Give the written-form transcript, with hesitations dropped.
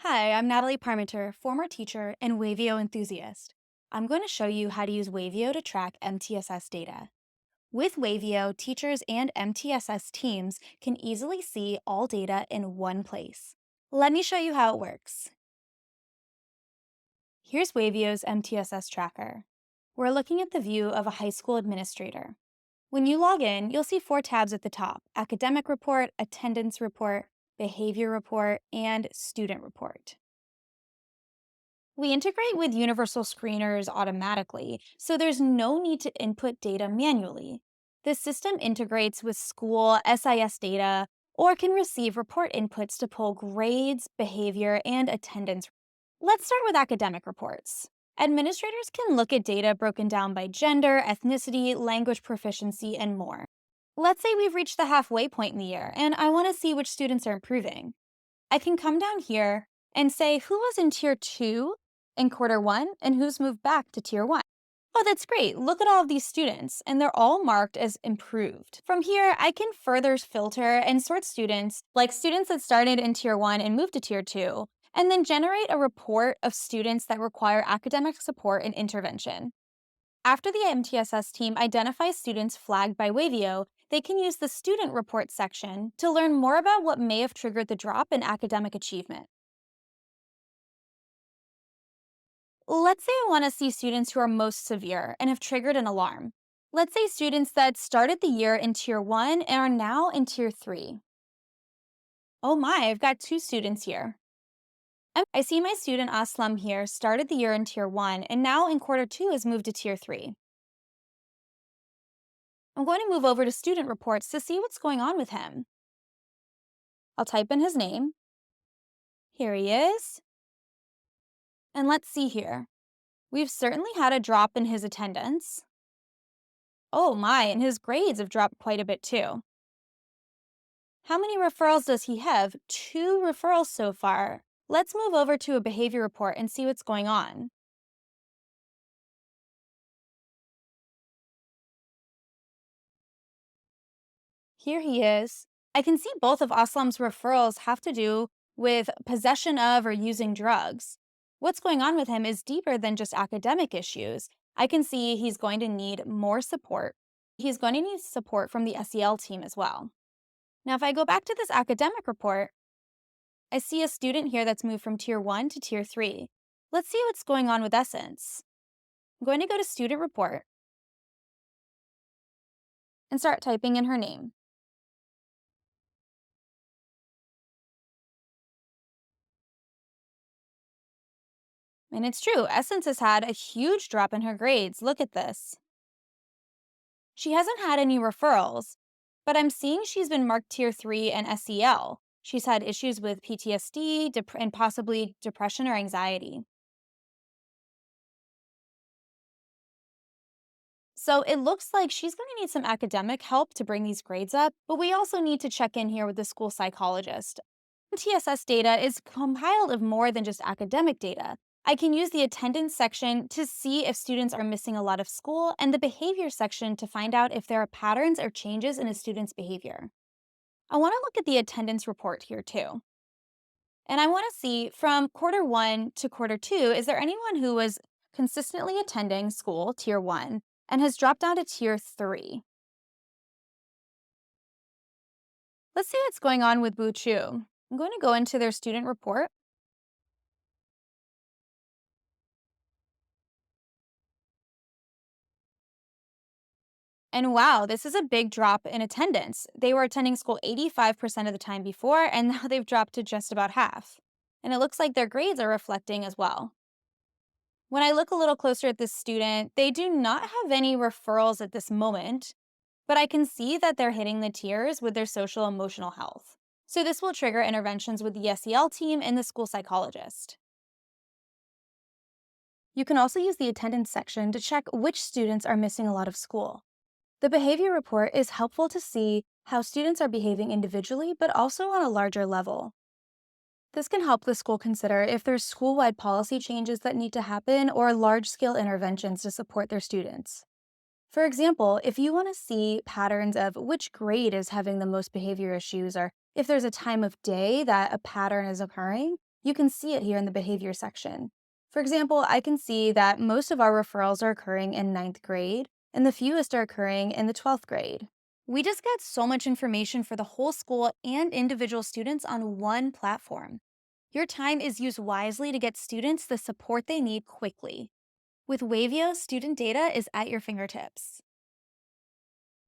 Hi, I'm Natalie Parmenter, former teacher and Wavio enthusiast. I'm going to show you how to use Wavio to track MTSS data. With Wavio, teachers and MTSS teams can easily see all data in one place. Let me show you how it works. Here's Wavio's MTSS tracker. We're looking at the view of a high school administrator. When you log in, you'll see four tabs at the top: Academic Report, Attendance Report, Behavior Report, and Student Report. We integrate with universal screeners automatically, so there's no need to input data manually. The system integrates with school SIS data or can receive report inputs to pull grades, behavior, and attendance. Let's start with academic reports. Administrators can look at data broken down by gender, ethnicity, language proficiency, and more. Let's say we've reached the halfway point in the year and I want to see which students are improving. I can come down here and say who was in tier 2 in quarter 1 and who's moved back to tier 1. Oh, that's great. Look at all of these students, and they're all marked as improved. From here, I can further filter and sort students, like students that started in tier 1 and moved to tier 2, and then generate a report of students that require academic support and intervention. After the MTSS team identifies students flagged by Wavio, they can use the student report section to learn more about what may have triggered the drop in academic achievement. Let's say I want to see students who are most severe and have triggered an alarm. Let's say students that started the year in tier 1 and are now in tier 3. Oh my, I've got two students here. I see my student Aslam here started the year in tier 1 and now in quarter 2 has moved to tier 3. I'm going to move over to student reports to see what's going on with him. I'll type in his name. Here he is. And let's see here. We've certainly had a drop in his attendance. Oh my, and his grades have dropped quite a bit too. How many referrals does he have? Two referrals so far. Let's move over to a behavior report and see what's going on. Here he is. I can see both of Aslam's referrals have to do with possession of or using drugs. What's going on with him is deeper than just academic issues. I can see he's going to need more support. He's going to need support from the SEL team as well. Now, if I go back to this academic report, I see a student here that's moved from tier 1 to tier 3. Let's see what's going on with Essence. I'm going to go to student report and start typing in her name. And it's true, Essence has had a huge drop in her grades. Look at this. She hasn't had any referrals, but I'm seeing she's been marked tier 3 and SEL. She's had issues with PTSD and possibly depression or anxiety. So it looks like she's going to need some academic help to bring these grades up, but we also need to check in here with the school psychologist. TSS data is compiled of more than just academic data. I can use the attendance section to see if students are missing a lot of school and the behavior section to find out if there are patterns or changes in a student's behavior. I want to look at the attendance report here too. And I want to see from quarter 1 to quarter 2, is there anyone who was consistently attending school, tier 1, and has dropped down to tier 3? Let's see what's going on with Bu Chu. I'm going to go into their student report. And wow, this is a big drop in attendance. They were attending school 85% of the time before, and now they've dropped to just about half. And it looks like their grades are reflecting as well. When I look a little closer at this student, they do not have any referrals at this moment, but I can see that they're hitting the tiers with their social emotional health. So this will trigger interventions with the SEL team and the school psychologist. You can also use the attendance section to check which students are missing a lot of school. The behavior report is helpful to see how students are behaving individually, but also on a larger level. This can help the school consider if there's school-wide policy changes that need to happen or large-scale interventions to support their students. For example, if you want to see patterns of which grade is having the most behavior issues or if there's a time of day that a pattern is occurring, You can see it here in the behavior section. For example, I can see that most of our referrals are occurring in ninth grade, and the fewest are occurring in the 12th grade. We just get so much information for the whole school and individual students on one platform. Your time is used wisely to get students the support they need quickly. With Wavio, student data is at your fingertips.